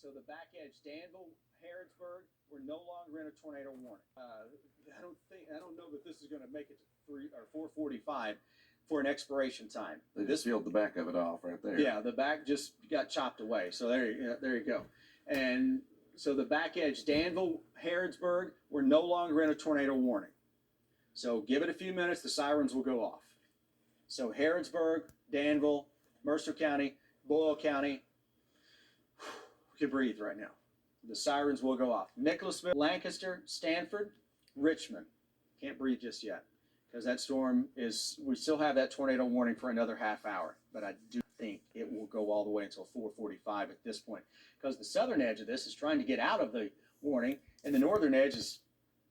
So the back edge, Danville, Harrodsburg, we're no longer in a tornado warning. I don't know that this is going to make it to 3 or 4:45 for an expiration time. They just peeled the back of it off right there. Yeah, the back just got chopped away. So there you go. And so the back edge, Danville, Harrodsburg, we're no longer in a tornado warning. So give it a few minutes, the sirens will go off. So Harrodsburg, Danville, Mercer County, Boyle County, we can breathe right now. The sirens will go off. Nicholasville, Lancaster, Stanford, Richmond. Can't breathe just yet because that storm is, we still have that tornado warning for another half hour, but I do think it will go all the way until 4:45 at this point because the southern edge of this is trying to get out of the warning and the northern edge is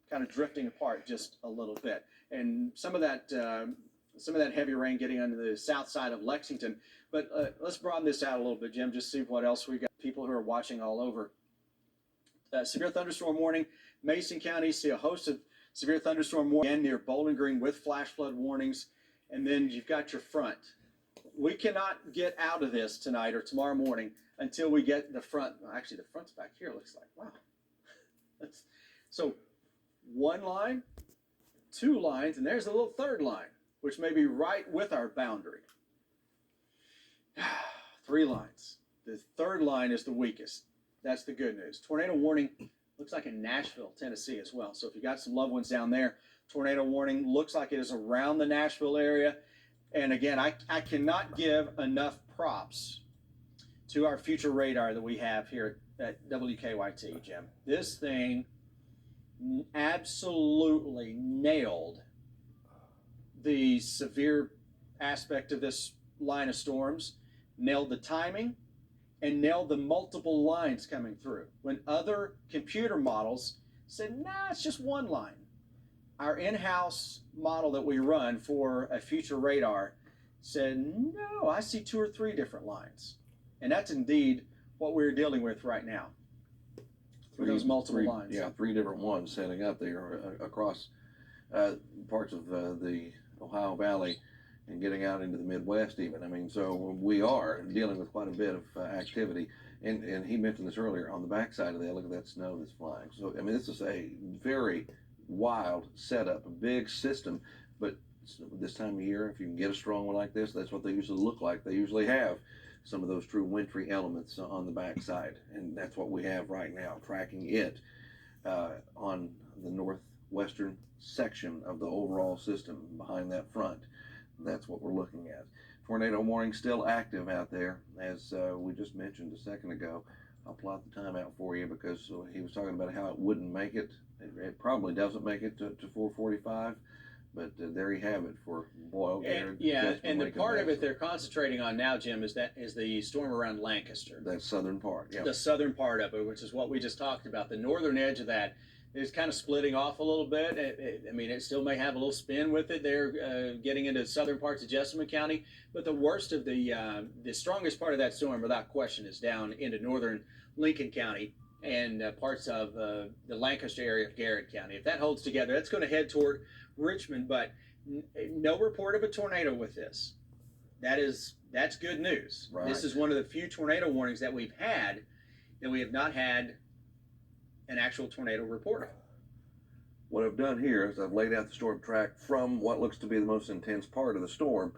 kind of drifting apart just a little bit. And some of that heavy rain getting onto the south side of Lexington. But let's broaden this out a little bit, Jim, just see what else we got. People who are watching all over. Severe thunderstorm warning. Mason County, see a host of severe thunderstorm warning near Bowling Green with flash flood warnings. And then you've got your front. We cannot get out of this tonight or tomorrow morning until we get the front. Well, actually, the front's back here, looks like. Wow. So one line, two lines, and there's a little third line, which may be right with our boundary. 3 lines. The third line is the weakest. That's the good news. Tornado warning looks like in Nashville, Tennessee as well. So if you got some loved ones down there, tornado warning looks like it is around the Nashville area. And again, I cannot give enough props to our future radar that we have here at WKYT, Jim. This thing absolutely nailed the severe aspect of this line of storms, nailed the timing, and nailed the multiple lines coming through. When other computer models said, nah, it's just one line. Our in-house model that we run for a future radar said, no, I see 2 or 3 different lines. And that's indeed what we're dealing with right now. Those multiple lines. Yeah, 3 different ones setting up there across parts of the Ohio Valley and getting out into the Midwest even. I mean, so we are dealing with quite a bit of activity. And he mentioned this earlier, on the backside of that, look at that snow that's flying. So, I mean, this is a very wild setup, a big system. But this time of year, if you can get a strong one like this, that's what they usually look like. They usually have some of those true wintry elements on the backside. And that's what we have right now, tracking it on the northwestern section of the overall system behind that front. That's what we're looking at. Tornado warning still active out there, as we just mentioned a second ago. I'll plot the time out for you because he was talking about how it wouldn't make it. It probably doesn't make it to 4:45, but there you have it for Boyle, Garrett. Yeah, and the part of it they're concentrating on now, Jim, is the storm around Lancaster. That southern part, yeah. The southern part of it, which is what we just talked about. The northern edge of that is kind of splitting off a little bit. I mean, it still may have a little spin with it. They're getting into southern parts of Jessamine County, but the worst of the strongest part of that storm, without question, is down into northern Lincoln County and parts of the Lancaster area of Garrett County. If that holds together, that's going to head toward Richmond, but no report of a tornado with this. That's good news. Right. This is one of the few tornado warnings that we've had that we have not had an actual tornado report. What I've done here is I've laid out the storm track from what looks to be the most intense part of the storm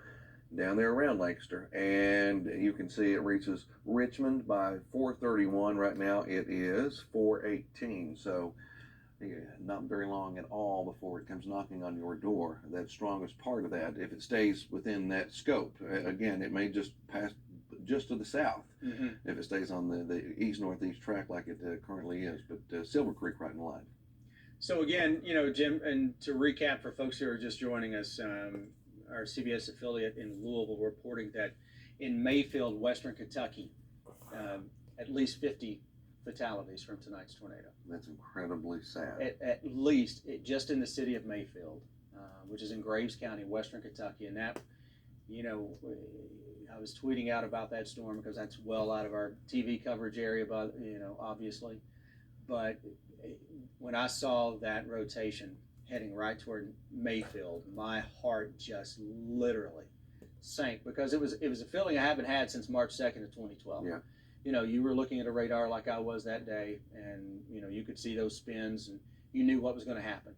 down there around Lancaster, and you can see it reaches Richmond by 4:31. Right now it is 4:18, so not very long at all before it comes knocking on your door. That strongest part of that, if it stays within that scope, again, it may just pass just to the south, if it stays on the east-northeast track like it currently is, but Silver Creek right in line. So again, you know, Jim, and to recap for folks who are just joining us, our CBS affiliate in Louisville reporting that in Mayfield, Western Kentucky, at least 50 fatalities from tonight's tornado. That's incredibly sad. At least just in the city of Mayfield, which is in Graves County, Western Kentucky, and that, you know, I was tweeting out about that storm because that's well out of our TV coverage area, but you know, obviously. But when I saw that rotation heading right toward Mayfield, my heart just literally sank because it was a feeling I haven't had since March 2nd of 2012. Yeah. you were looking at a radar like I was that day, and you could see those spins, and you knew what was going to happen,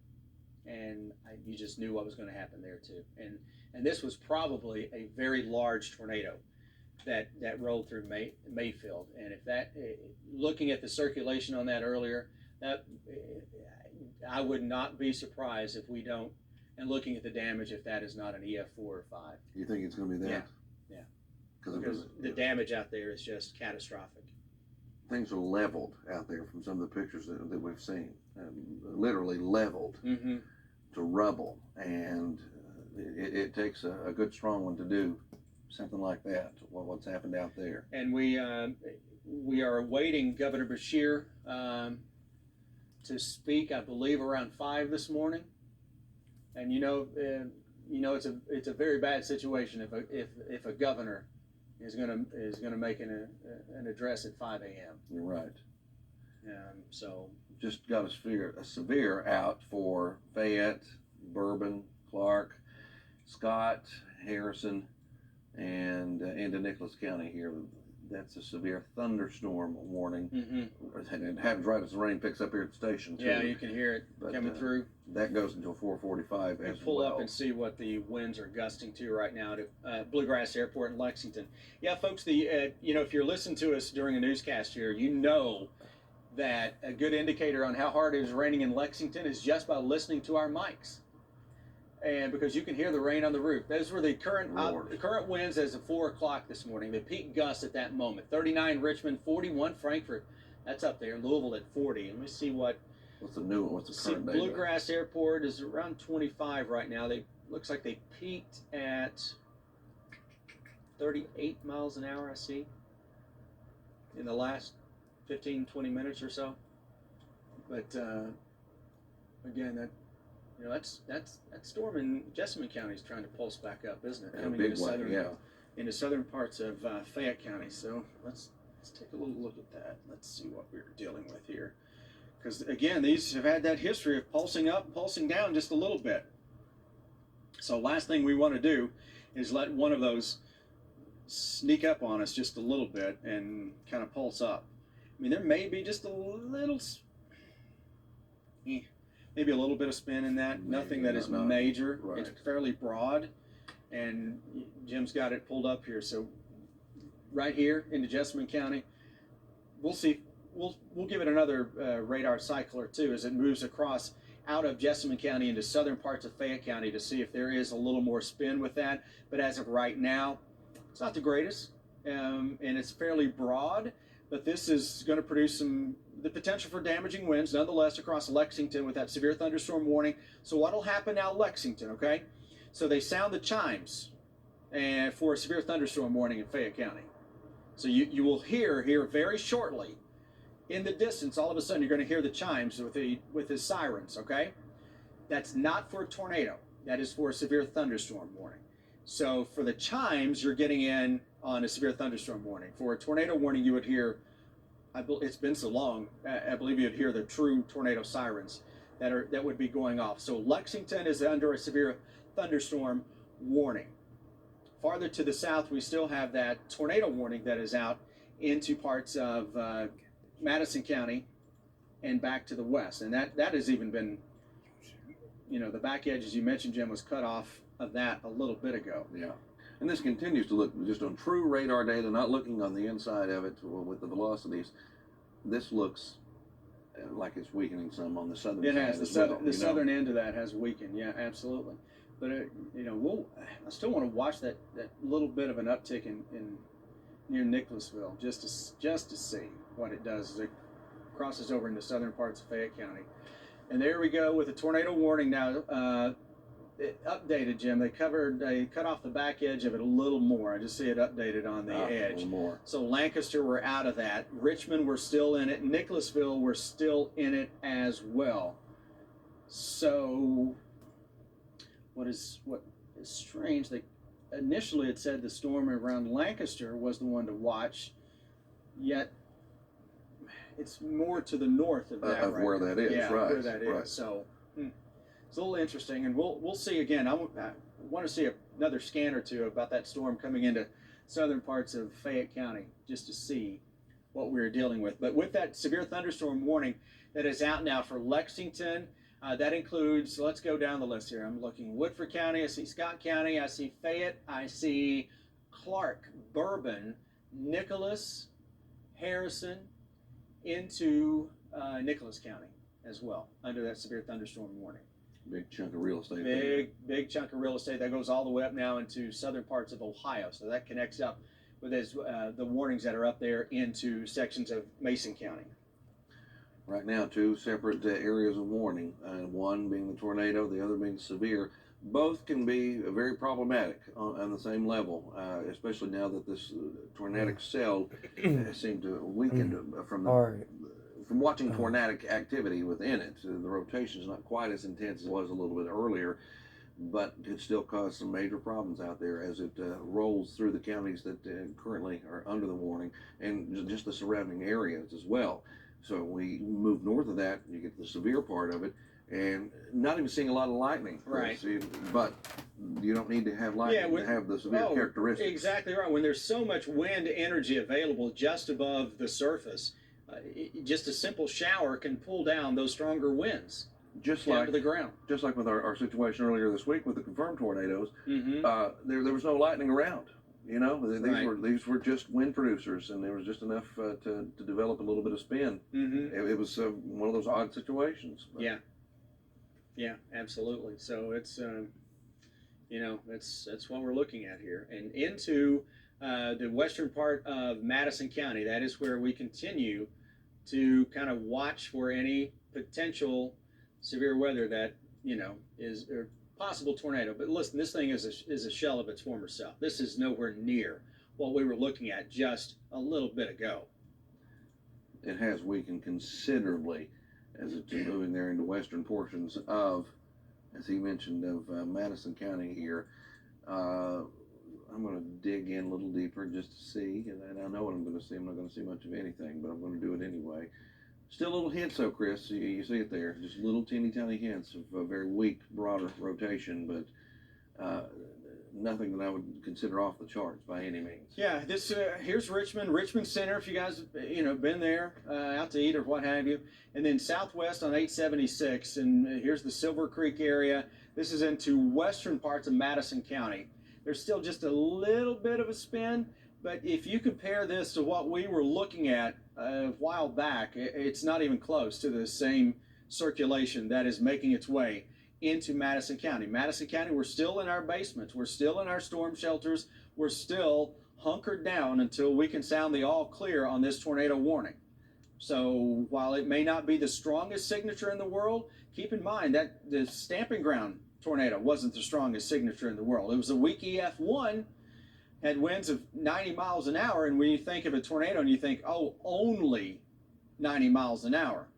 and you just knew what was going to happen there too. And this was probably a very large tornado that rolled through Mayfield. And if that, looking at the circulation on that earlier, that I would not be surprised if we don't. And looking at the damage, if that is not an EF4 or 5. You think it's going to be that? Yeah. Because the damage out there is just catastrophic. Things are leveled out there from some of the pictures that we've seen, literally leveled to rubble, and it takes a good strong one to do something like that. What's happened out there? And we are awaiting Governor Beshear to speak, I believe, around 5 this morning. And it's a very bad situation if a governor is gonna make an address at 5 a.m. You're right. So just got a severe out for Fayette, Bourbon, Clark, Scott, Harrison, and into Nicholas County here. That's a severe thunderstorm warning. And it happens right as the rain picks up here at the station too. Yeah, you can hear it coming through. That goes until 4:45 as pull well. up and see what the winds are gusting to right now to Bluegrass Airport in Lexington. Yeah, folks, if you're listening to us during a newscast here, you know that a good indicator on how hard it is raining in Lexington is just by listening to our mics. And because you can hear the rain on the roof. Those were the current winds as of 4 o'clock this morning. The peak gusts at that moment. 39 Richmond, 41 Frankfort. That's up there. Louisville at 40. Let me see what's the new one. What's the current data? Bluegrass Airport is around 25 right now. Looks like they peaked at 38 miles an hour, I see, in the last 15, 20 minutes or so. But again, that storm in Jessamine County is trying to pulse back up, isn't it? Coming into southern parts of Fayette County. So let's take a little look at that. Let's see what we're dealing with here. Because again, these have had that history of pulsing up, pulsing down just a little bit. So last thing we want to do is let one of those sneak up on us just a little bit and kind of pulse up. I mean, there may be just a little, maybe a little bit of spin in that. Nothing that is major. Right. It's fairly broad, and Jim's got it pulled up here. So right here into Jessamine County, we'll see. We'll give it another radar cycle or two as it moves across out of Jessamine County into southern parts of Fayette County to see if there is a little more spin with that. But as of right now, it's not the greatest, and it's fairly broad. But this is going to produce the potential for damaging winds nonetheless across Lexington with that severe thunderstorm warning. So what'll happen now, Lexington? Okay, so they sound the chimes, and for a severe thunderstorm warning in Fayette County. So you will hear here very shortly. In the distance, all of a sudden, you're going to hear the chimes with the sirens, okay? That's not for a tornado. That is for a severe thunderstorm warning. So for the chimes, you're getting in on a severe thunderstorm warning. For a tornado warning, you would hear, it's been so long, I believe you'd hear the true tornado sirens that would be going off. So Lexington is under a severe thunderstorm warning. Farther to the south, we still have that tornado warning that is out into parts of Madison County and back to the west, and that has even been, the back edge, as you mentioned, Jim, was cut off of that a little bit ago. Yeah, and this continues to look just on true radar data, not looking on the inside of it with the velocities. This looks like it's weakening some on the southern side. It has the southern end of that has weakened. Yeah, absolutely. But I still want to watch that little bit of an uptick in near Nicholasville just to see what it does as it crosses over into southern parts of Fayette County. And there we go with a tornado warning now. It updated, Jim. They cut off the back edge of it a little more. I just see it updated on the edge. A little more. So Lancaster, we're out of that. Richmond, we're still in it. Nicholasville, we're still in it as well. So what is strange, initially it said the storm around Lancaster was the one to watch, yet it's more to the north of that. Where that is, yeah, right. where that is. Right. So it's a little interesting, and we'll see again. I want to see another scan or two about that storm coming into southern parts of Fayette County just to see what we're dealing with. But with that severe thunderstorm warning that is out now for Lexington, that includes, let's go down the list here. I'm looking Woodford County, I see Scott County, I see Fayette, I see Clark, Bourbon, Nicholas, Harrison, into Nicholas County as well, under that severe thunderstorm warning. Big chunk of real estate. Big chunk of real estate. That goes all the way up now into southern parts of Ohio. So that connects up with the warnings that are up there into sections of Mason County. Right now, two separate areas of warning, one being the tornado, the other being severe. Both can be very problematic on the same level, especially now that this tornadic cell seemed to weaken from watching tornadic activity within it. The rotation is not quite as intense as it was a little bit earlier, but could still cause some major problems out there as it rolls through the counties that currently are under the warning and just the surrounding areas as well. So we move north of that, you get the severe part of it, and not even seeing a lot of lightning. Right. But you don't need to have lightning to have the severe characteristics. Exactly right. When there's so much wind energy available just above the surface, just a simple shower can pull down those stronger winds down to the ground. Just like with our situation earlier this week with the confirmed tornadoes, Mm-hmm. There was no lightning around. You know, these were just wind producers, and there was just enough to develop a little bit of spin. Mm-hmm. It was one of those odd situations. But. Yeah, absolutely. So it's that's what we're looking at here, and into the western part of Madison County. That is where we continue to kind of watch for any potential severe weather that is or possible tornado. But listen, this thing is a shell of its former self. This is nowhere near what we were looking at just a little bit ago. It has weakened considerably as it's moving there into western portions of, as he mentioned, of Madison County here. I'm going to dig in a little deeper just to see, and I know what I'm going to see. I'm not going to see much of anything, but I'm going to do it anyway. Still little hints though, Chris. You see it there. Just little teeny tiny hints of a very weak, broader rotation, but nothing that I would consider off the charts by any means. Yeah, this here's Richmond Center. If you guys been there out to eat or what have you, and then southwest on 876, and here's the Silver Creek area. This is into western parts of Madison County. There's still just a little bit of a spin, but if you compare this to what we were looking at a while back, it's not even close to the same circulation that is making its way into Madison County. Madison County, we're still in our basements. We're still in our storm shelters. We're still hunkered down until we can sound the all clear on this tornado warning. So while it may not be the strongest signature in the world, keep in mind that the Stamping Ground tornado wasn't the strongest signature in the world. It was a weak EF1, had winds of 90 miles an hour, and when you think of a tornado and you think, oh, only 90 miles an hour.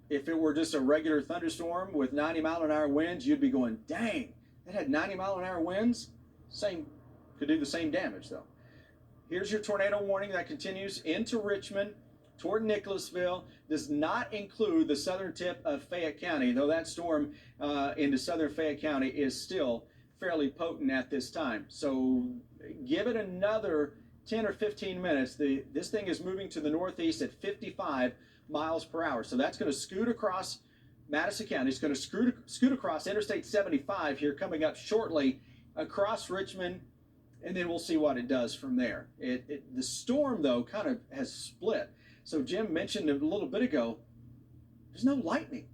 If it were just a regular thunderstorm with 90 mile an hour winds, you'd be going, dang, that had 90 mile an hour winds? Could do the same damage though. Here's your tornado warning that continues into Richmond toward Nicholasville. Does not include the southern tip of Fayette County, though that storm into southern Fayette County is still fairly potent at this time. So give it another 10 or 15 minutes. This thing is moving to the northeast at 55 miles per hour. So that's going to scoot across Madison County. It's going to scoot across Interstate 75 here coming up shortly across Richmond, and then we'll see what it does from there. The storm, though, kind of has split. So Jim mentioned a little bit ago, there's no lightning.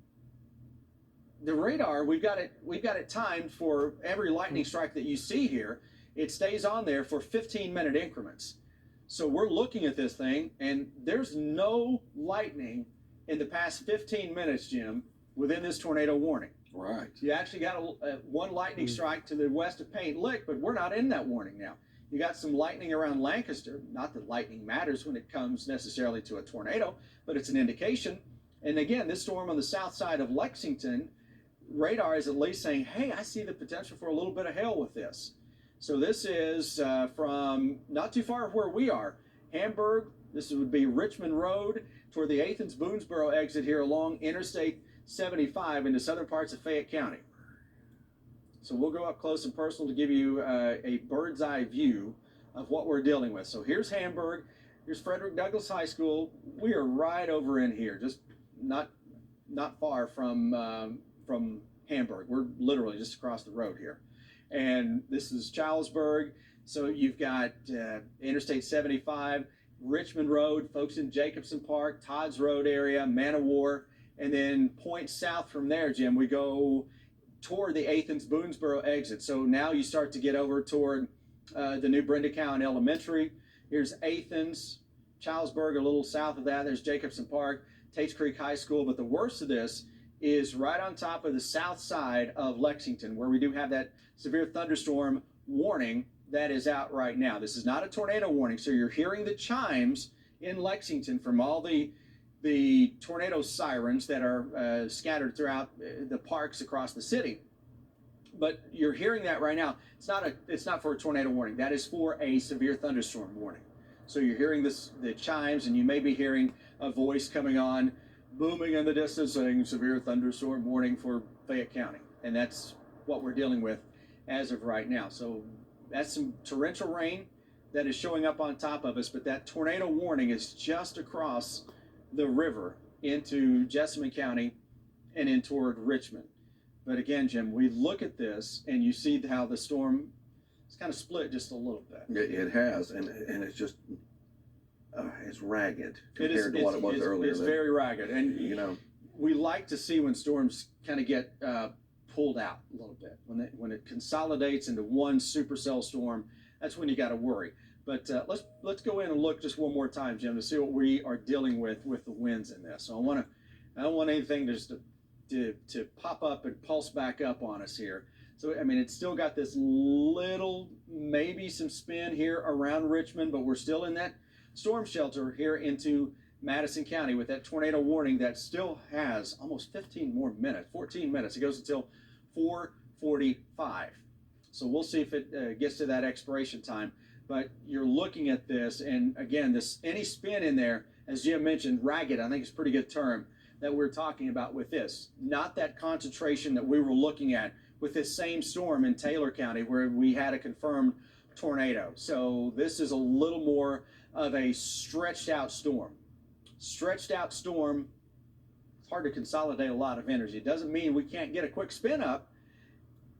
The radar, we've got it timed for every lightning strike that you see here. It stays on there for 15-minute increments. So we're looking at this thing, and there's no lightning in the past 15 minutes, Jim, within this tornado warning. Right. You actually got one lightning strike to the west of Paint Lick, but we're not in that warning now. You got some lightning around Lancaster. Not that lightning matters when it comes necessarily to a tornado, but it's an indication. And again, this storm on the south side of Lexington, radar is at least saying, hey, I see the potential for a little bit of hail with this. So this is from not too far where we are, Hamburg. This would be Richmond Road toward the Athens-Boonesboro exit here along Interstate 75 into southern parts of Fayette County. So we'll go up close and personal to give you a bird's eye view of what we're dealing with. So here's Hamburg. Here's Frederick Douglass High School. We are right over in here, just not far from Hamburg. We're literally just across the road here. And this is Charlesburg. So you've got Interstate 75, Richmond Road, folks in Jacobson Park, Todd's Road area, Man o' War, and then points south from there, Jim, we go toward the Athens-Boonesboro exit. So now you start to get over toward the new Brenda Cowan Elementary. Here's Athens, Charlesburg, a little south of that. There's Jacobson Park, Tates Creek High School. But the worst of this is right on top of the south side of Lexington, where we do have that severe thunderstorm warning that is out right now. This is not a tornado warning, so you're hearing the chimes in Lexington from all the tornado sirens that are scattered throughout the parks across the city. But you're hearing that right now. It's not for a tornado warning. That is for a severe thunderstorm warning. So you're hearing the chimes, and you may be hearing a voice coming on, booming in the distance, saying severe thunderstorm warning for Fayette County. And that's what we're dealing with as of right now. So that's some torrential rain that is showing up on top of us, but that tornado warning is just across the river into Jessamine County and in toward Richmond. But again, Jim, we look at this and you see how the storm is kind of split just a little bit. It has, and it's just it's ragged compared to what it was earlier. It's very ragged, and you know, we like to see when storms kind of get pulled out a little bit. When it consolidates into one supercell storm, that's when you got to worry. But let's go in and look just one more time, Jim, to see what we are dealing with the winds in this. So I don't want anything just to pop up and pulse back up on us here. So I mean, it's still got this little, maybe some spin here around Richmond, but we're still in that storm shelter here into Madison County with that tornado warning that still has almost 14 minutes. It goes until 4:45. So we'll see if it gets to that expiration time. But you're looking at this, and again, any spin in there, as Jim mentioned, ragged, I think is a pretty good term that we're talking about with this. Not that concentration that we were looking at with this same storm in Taylor County where we had a confirmed tornado. So this is a little more of a stretched out storm. Stretched out storm, it's hard to consolidate a lot of energy. It doesn't mean we can't get a quick spin up,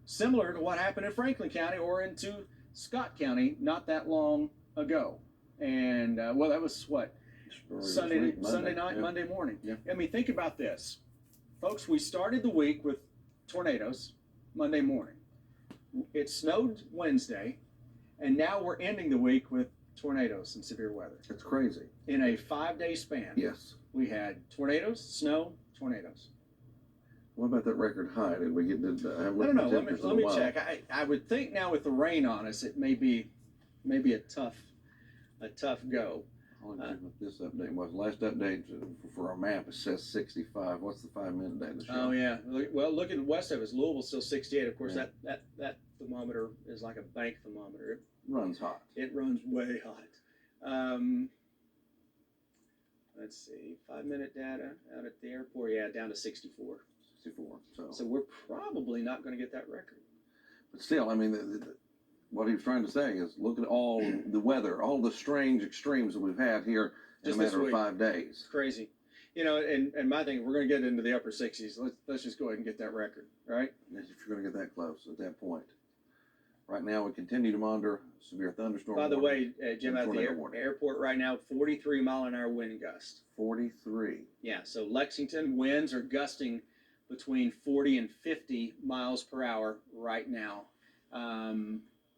similar to what happened in Franklin County or into Scott County not that long ago. And well, that was what? Sunday night, yeah. Monday morning. Yeah. I mean, think about this. Folks, we started the week with tornadoes Monday morning. It snowed Wednesday, and now we're ending the week with tornadoes and severe weather. It's crazy. In a 5-day span. Yes. We had tornadoes, snow, tornadoes. What about that record high? Did we get? I don't know. Let me check. I would think now with the rain on us, it may be a tough go. I'll agree with this update. Was last update for our map? It says 65. What's the 5-minute data show? Oh yeah. Well, look at west of us. Louisville's still 68. Of course, yeah. that thermometer is like a bank thermometer. It runs hot. It runs way hot. Let's see. 5-minute data out at the airport. Yeah, down to 64. 64. So we're probably not going to get that record. But still, I mean, what he was trying to say is look at all the weather, all the strange extremes that we've had here in Just a matter of 5 It's days. crazy. You know, and my thing, we're going to get into the upper 60s. Let's just go ahead and get that record, right? If you're going to get that close at that point. Right now, we continue to monitor severe thunderstorm. By the way, Jim, at the airport right now, 43-mile-an-hour wind gust. 43. Yeah, so Lexington winds are gusting between 40 and 50 miles per hour right now.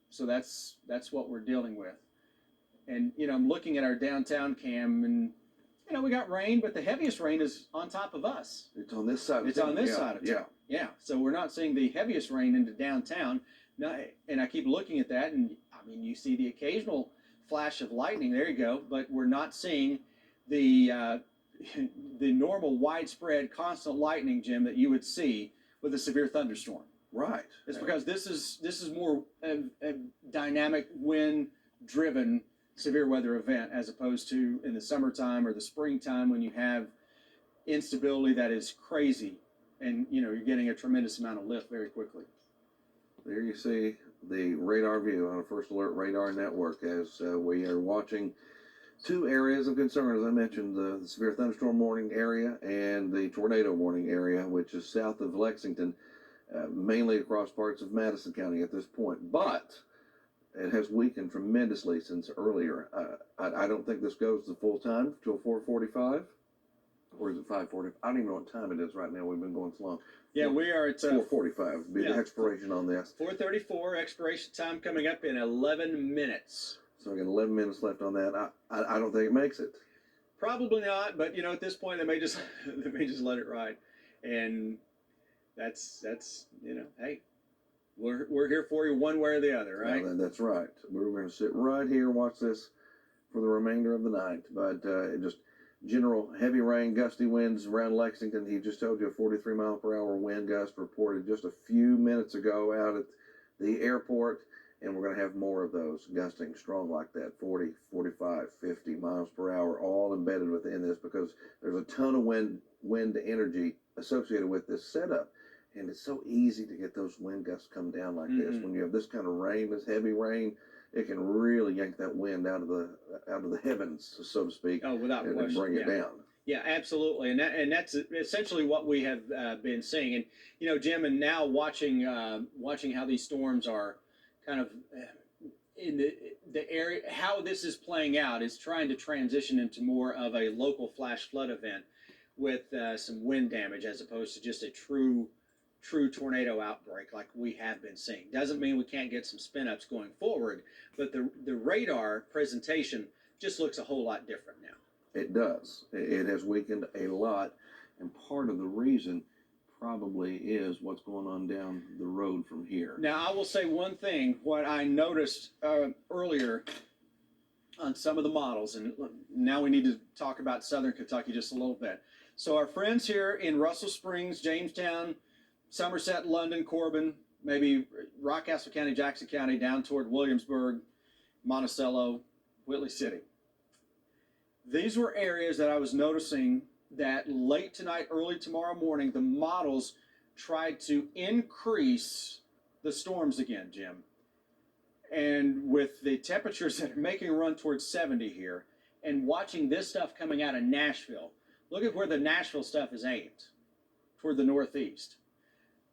So that's what we're dealing with. And, you know, I'm looking at our downtown cam, and, you know, we got rain, but the heaviest rain is on top of us. It's on this side of town. It's on this side of town. Yeah. So we're not seeing the heaviest rain into downtown. No, and I keep looking at that, and, I mean, you see the occasional flash of lightning. There you go. But we're not seeing the normal widespread constant lightning, Jim, that you would see with a severe thunderstorm. Right. It's because this is more a dynamic wind-driven severe weather event as opposed to in the summertime or the springtime when you have instability that is crazy, and you know you're getting a tremendous amount of lift very quickly. There you see the radar view on First Alert Radar Network as we are watching Two areas of concern, as I mentioned, the severe thunderstorm warning area and the tornado warning area, which is south of Lexington, mainly across parts of Madison County at this point. But it has weakened tremendously since earlier. I don't think this goes the full time till 4:45, or is it 5:40? I don't even know what time it is right now. We've been going so long. Yeah, we are at 4:45. Be yeah. the expiration on this. 4:34 expiration time coming up in 11 minutes. So I got 11 minutes left on that. I don't think it makes it. Probably not, but at this point they may just let it ride, and that's hey, we're here for you one way or the other, right? Yeah, that's right. We're going to sit right here, watch this for the remainder of the night. But just general heavy rain, gusty winds around Lexington. He just told you a 43 mile per hour wind gust reported just a few minutes ago out at the airport. And we're going to have more of those gusting strong like that, 40, 45, 50 miles per hour, all embedded within this, because there's a ton of wind energy associated with this setup. And it's so easy to get those wind gusts come down like this. When you have this kind of rain, this heavy rain, it can really yank that wind out of the heavens, so to speak, without and question, bring it down. Yeah, absolutely, and that's essentially what we have been seeing. And Jim, and now watching how these storms are kind of in the area, how this is playing out is trying to transition into more of a local flash flood event with some wind damage as opposed to just a true tornado outbreak like we have been seeing. Doesn't mean we can't get some spin ups going forward, but the radar presentation just looks a whole lot different now. It does. It has weakened a lot, and part of the reason probably is what's going on down the road from here. Now, I will say one thing. What I noticed earlier on some of the models, and now we need to talk about Southern Kentucky just a little bit. So our friends here in Russell Springs, Jamestown, Somerset, London, Corbin, maybe Rockcastle County, Jackson County, down toward Williamsburg, Monticello, Whitley City. These were areas that I was noticing that late tonight, early tomorrow morning, the models tried to increase the storms again, Jim. And with the temperatures that are making a run towards 70 here, and watching this stuff coming out of Nashville, look at where the Nashville stuff is aimed, toward the northeast.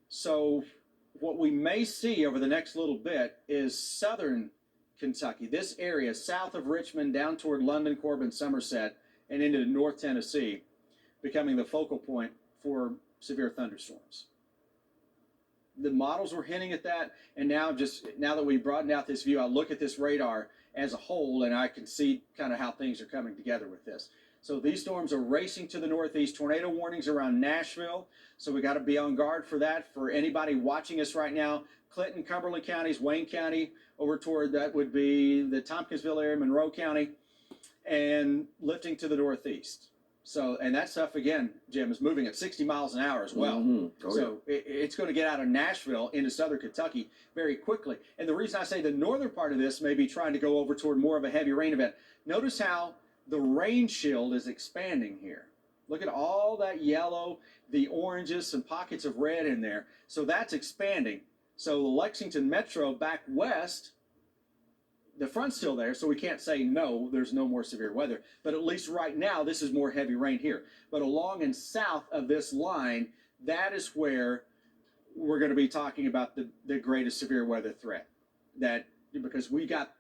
So what we may see over the next little bit is southern Kentucky, this area south of Richmond down toward London, Corbin, Somerset, and into North Tennessee, becoming the focal point for severe thunderstorms. The models were hinting at that, and now that we've broadened out this view, I look at this radar as a whole, and I can see kind of how things are coming together with this. So these storms are racing to the northeast. Tornado warnings around Nashville, so we got to be on guard for that. For anybody watching us right now, Clinton, Cumberland counties, Wayne County, over toward that would be the Tompkinsville area, Monroe County, and lifting to the northeast. So, and that stuff, again, Jim, is moving at 60 miles an hour as well. So it's going to get out of Nashville into southern Kentucky very quickly. And the reason I say the northern part of this may be trying to go over toward more of a heavy rain event. Notice how the rain shield is expanding here. Look at all that yellow, the oranges, some pockets of red in there. So that's expanding. So the Lexington Metro back west, the front's still there, so we can't say no, there's no more severe weather. But at least right now, this is more heavy rain here. But along and south of this line, that is where we're going to be talking about the greatest severe weather threat. That because we got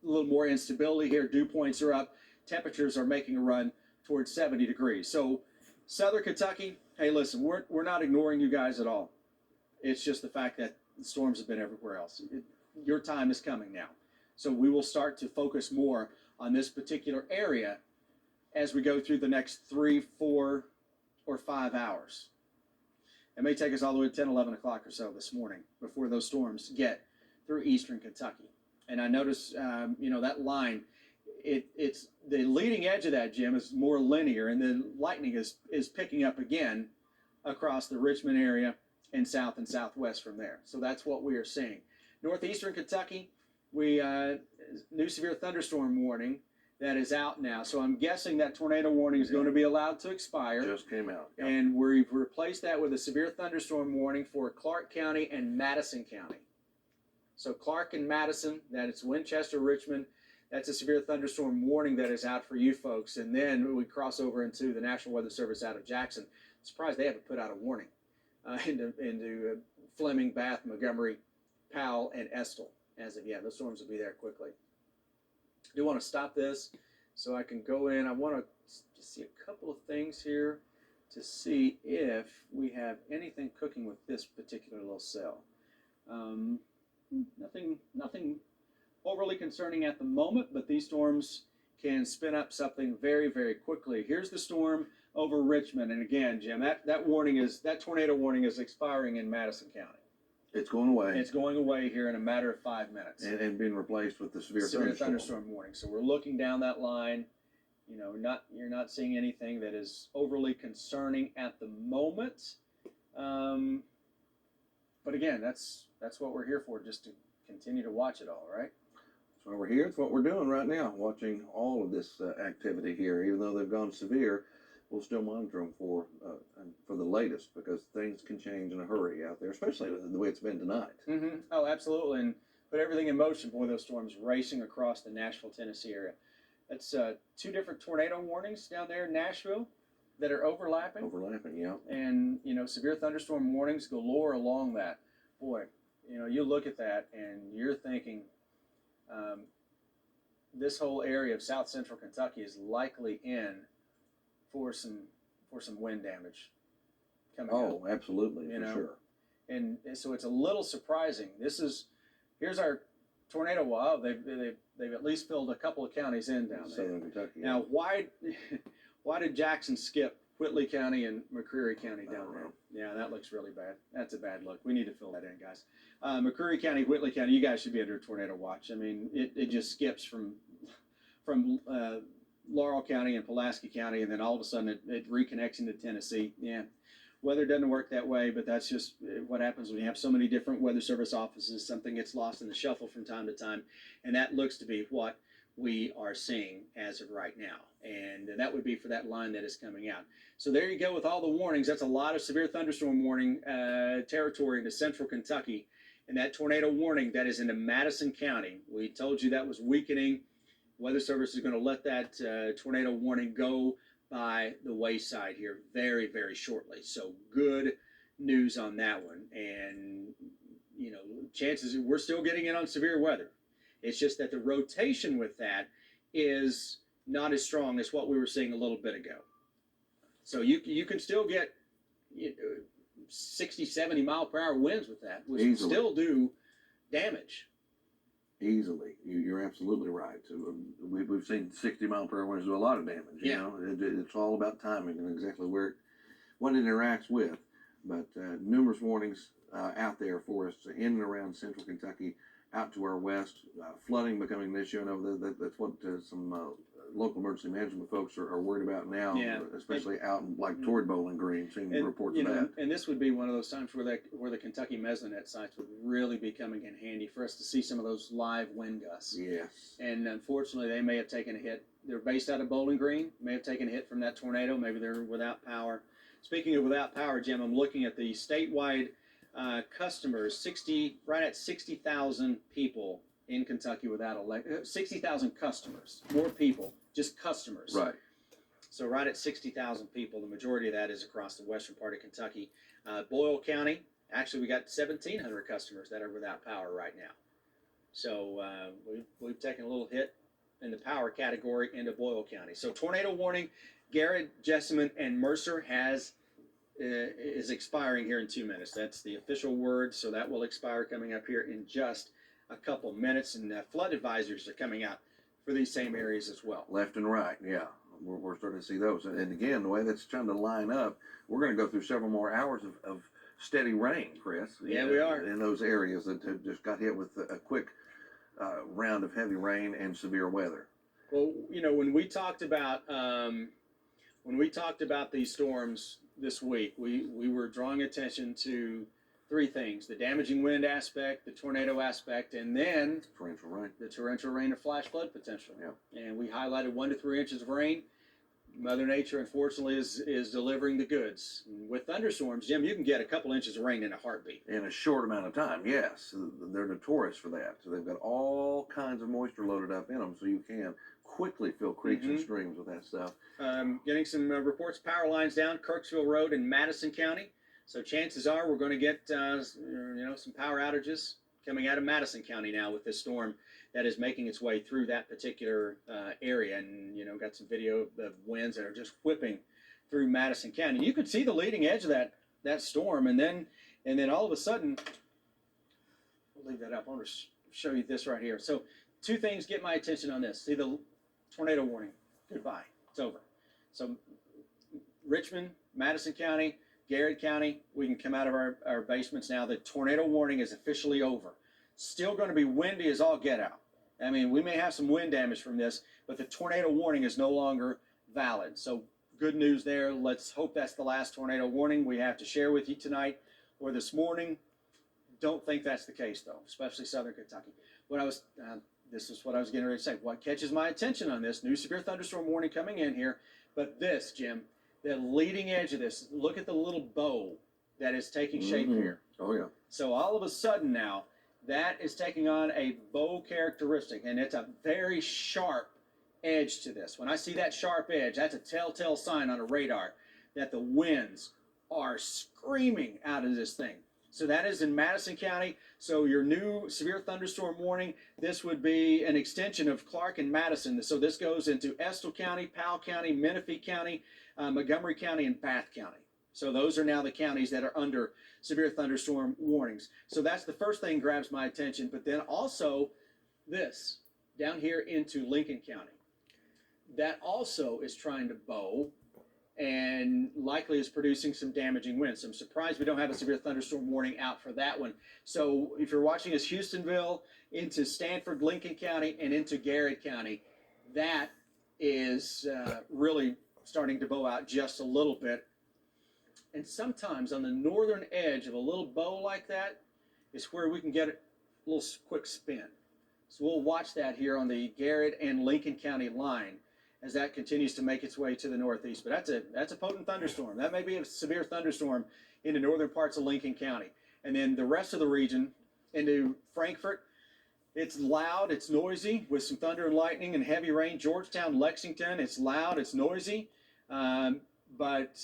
a little more instability here, dew points are up, temperatures are making a run towards 70 degrees. So southern Kentucky, hey, listen, we're not ignoring you guys at all. It's just the fact that the storms have been everywhere else. Your time is coming now. So we will start to focus more on this particular area as we go through the next 3, 4, or 5 hours. It may take us all the way to 10, 11 o'clock or so this morning before those storms get through eastern Kentucky. And I notice, that line, it's the leading edge of that, Jim, is more linear, and then lightning is picking up again across the Richmond area and south and southwest from there. So that's what we are seeing. Northeastern Kentucky, we new severe thunderstorm warning that is out now. So I'm guessing that tornado warning is going to be allowed to expire. Just came out. Yep. And we've replaced that with a severe thunderstorm warning for Clark County and Madison County. So Clark and Madison, that it's Winchester, Richmond, That's a severe thunderstorm warning that is out for you folks. And then we cross over into the National Weather Service out of Jackson. Surprised they haven't put out a warning into Fleming, Bath, Montgomery, Powell, and Estill as of yet. Those storms will be there quickly. I do want to stop this so I can go in. I want to just see a couple of things here to see if we have anything cooking with this particular little cell. Nothing overly concerning at the moment, but these storms can spin up something very, very quickly. Here's the storm over Richmond, and again, Jim, that tornado warning is expiring in Madison County. It's going away. It's going away here in a matter of 5 minutes. And being replaced with the severe thunderstorm warning. So we're looking down that line. You know, you're not seeing anything that is overly concerning at the moment. But again, that's what we're here for, just to continue to watch it all, right? That's why we're here. It's what we're doing right now, watching all of this activity here. Even though they've gone severe, we'll still monitor them for the latest, because things can change in a hurry out there, especially the way it's been tonight. Mm-hmm. Oh, absolutely. And put everything in motion. Boy, those storms racing across the Nashville, Tennessee area. That's 2 different tornado warnings down there in Nashville that are overlapping. Overlapping, yeah. And, you know, severe thunderstorm warnings galore along that. Boy, you know, you look at that and you're thinking this whole area of south central Kentucky is likely in for some wind damage coming up. Oh, absolutely, for sure. And so it's a little surprising. Here's our tornado. Wow, they've at least filled a couple of counties in down there. Southern Kentucky. Now, why did Jackson skip Whitley County and McCreary County down there? Yeah, that looks really bad. That's a bad look. We need to fill that in, guys. McCreary County, Whitley County, you guys should be under tornado watch. I mean, it just skips from Laurel County and Pulaski County, and then all of a sudden it reconnects into Tennessee. Yeah, weather doesn't work that way, but that's just what happens when you have so many different weather service offices. Something gets lost in the shuffle from time to time, and that looks to be what we are seeing as of right now. And that would be for that line that is coming out. So there you go with all the warnings. That's a lot of severe thunderstorm warning territory into central Kentucky. And that tornado warning that is into Madison County. We told you that was weakening. Weather Service is going to let that tornado warning go by the wayside here very, very shortly. So good news on that one. And, you know, chances we're still getting in on severe weather. It's just that the rotation with that is not as strong as what we were seeing a little bit ago. So you can still get 60, 70 mile per hour winds with that, which will still do damage. Easily. You're absolutely right. We've seen 60 mile per hour winds do a lot of damage. You know, it's all about timing and exactly what it interacts with. But numerous warnings out there for us in and around central Kentucky, out to our west, flooding becoming an issue. I know that's what some local emergency management folks are worried about now, especially out like toward Bowling Green, seeing reports of that. And this would be one of those times where the Kentucky Mesonet sites would really be coming in handy for us to see some of those live wind gusts. Yes. And unfortunately, they may have taken a hit. They're based out of Bowling Green, may have taken a hit from that tornado. Maybe they're without power. Speaking of without power, Jim, I'm looking at the statewide customers, right at 60,000 people in Kentucky without 60,000 customers, more people, just customers. Right. So right at 60,000 people, the majority of that is across the western part of Kentucky. Boyle County, actually we got 1,700 customers that are without power right now. So we've taken a little hit in the power category into Boyle County. So tornado warning, Garrett, Jessamine, and Mercer is expiring here in 2 minutes. That's the official word, so that will expire coming up here in just a couple minutes, and flood advisories are coming out for these same areas as well. Left and right, yeah. We're starting to see those. And again, the way that's trying to line up, we're going to go through several more hours of steady rain, Chris. Yeah, we are. In those areas that have just got hit with a quick round of heavy rain and severe weather. Well, you know, when we talked about these storms this week, we were drawing attention to 3 things: the damaging wind aspect, the tornado aspect, and then Torrential rain. The torrential rain or flash flood potential. Yeah. And we highlighted 1 to 3 inches of rain. Mother Nature, unfortunately, is delivering the goods. With thunderstorms, Jim, you can get a couple inches of rain in a heartbeat. In a short amount of time, yes. They're notorious for that. So they've got all kinds of moisture loaded up in them, so you can quickly fill creeks and streams with that stuff. Getting some reports, power lines down Kirksville Road in Madison County. So chances are we're going to get some power outages coming out of Madison County now with this storm that is making its way through that particular area, and got some video of winds that are just whipping through Madison County. And you could see the leading edge of that storm, and then all of a sudden, we'll leave that up. I want to show you this right here. So two things get my attention on this. See the tornado warning. Goodbye. It's over. So Richmond, Madison County, Garrett County, we can come out of our basements now. The tornado warning is officially over. Still going to be windy as all get out. I mean, we may have some wind damage from this, but the tornado warning is no longer valid. So good news there. Let's hope that's the last tornado warning we have to share with you tonight or this morning. Don't think that's the case, though, especially southern Kentucky. This is what I was getting ready to say. What catches my attention on this, new severe thunderstorm warning coming in here, but this, Jim, the leading edge of this, look at the little bow that is taking shape here. Oh, yeah. So all of a sudden now, that is taking on a bow characteristic, and it's a very sharp edge to this. When I see that sharp edge, that's a telltale sign on a radar that the winds are screaming out of this thing. So that is in Madison County. So your new severe thunderstorm warning, this would be an extension of Clark and Madison. So this goes into Estill County, Powell County, Menifee County, Montgomery County, and Bath County. So those are now the counties that are under severe thunderstorm warnings. So that's the first thing grabs my attention. But then also this, down here into Lincoln County. That also is trying to bow and likely is producing some damaging winds. So I'm surprised we don't have a severe thunderstorm warning out for that one. So if you're watching as Houstonville into Stanford, Lincoln County, and into Garrett County, that is really starting to bow out just a little bit. And sometimes on the northern edge of a little bow like that is where we can get a little quick spin. So we'll watch that here on the Garrett and Lincoln County line as that continues to make its way to the northeast. But that's a potent thunderstorm. That may be a severe thunderstorm in the northern parts of Lincoln County. And then the rest of the region into Frankfort, it's loud, it's noisy with some thunder and lightning and heavy rain. Georgetown, Lexington, it's loud, it's noisy. But